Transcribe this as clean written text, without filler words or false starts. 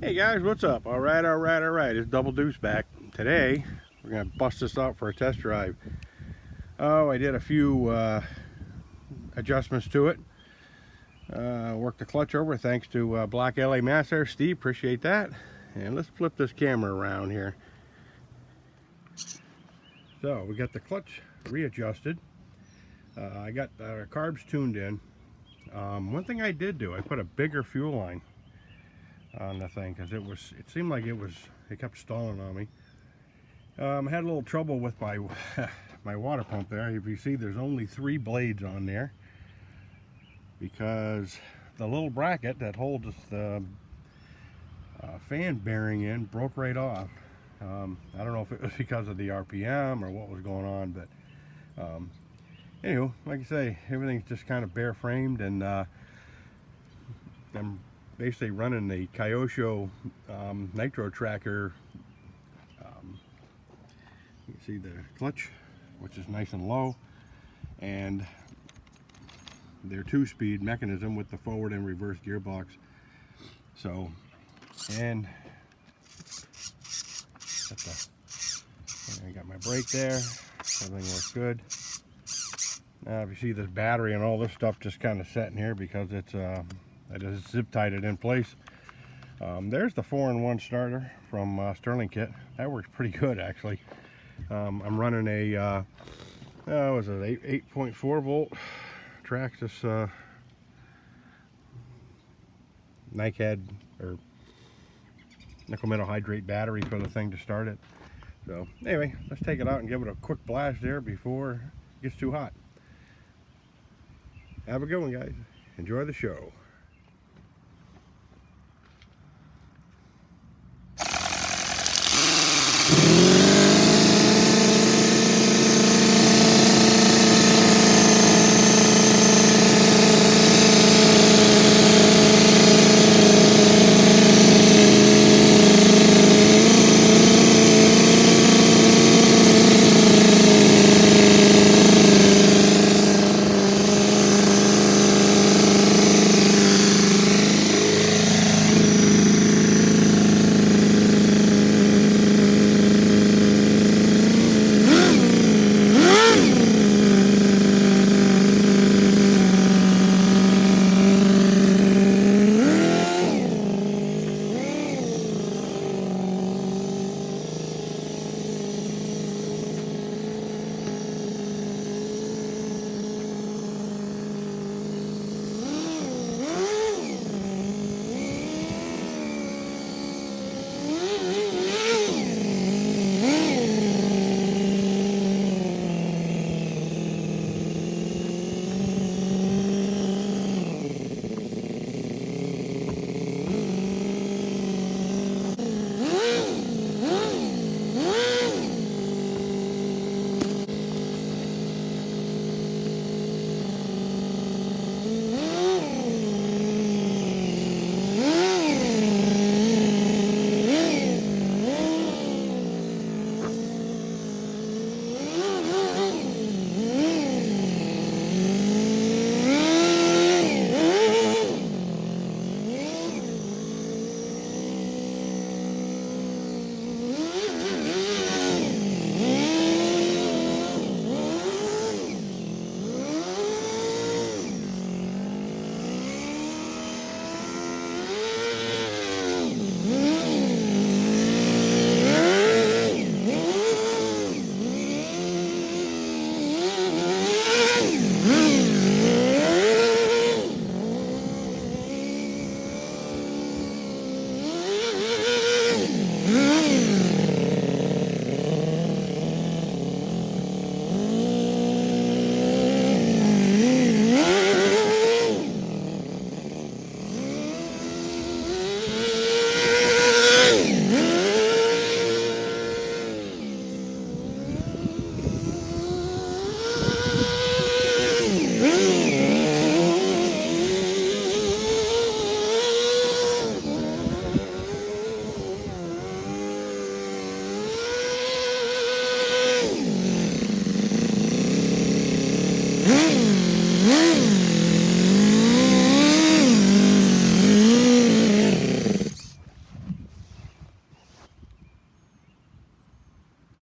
Hey guys, what's up? All right. It's Double Deuce back. Today, we're gonna bust this out for a test drive. Oh, I did a few adjustments to it. Worked the clutch over thanks to Black LA Master Steve. Appreciate that. And let's flip this camera around here. So we got the clutch readjusted. I got carbs tuned in. One thing I did do, I put a bigger fuel line on the thing because it seemed like it kept stalling on me. I had a little trouble with my my water pump there. If you see, there's only 3 blades on there because the little bracket that holds the fan bearing in broke right off. I don't know if it was because of the RPM or what was going on, but anyway, like I say, everything's just kind of bare framed, and I'm basically running the Kyosho nitro tracker. You can see the clutch, which is nice and low, and their 2-speed mechanism with the forward and reverse gearbox. So, and I got my brake there. Everything looks good. Now, if you see this battery and all this stuff just kind of sitting here because it's I just zip tied it in place. There's the 4-in-1 starter from Sterling Kit. That works pretty good actually. I'm running a was it 8.4 volt Traxxas NiCad or nickel metal hydrate battery for the thing to start it. So anyway, let's take it out and give it a quick blast there before it gets too hot. Have a good one, guys. Enjoy the show.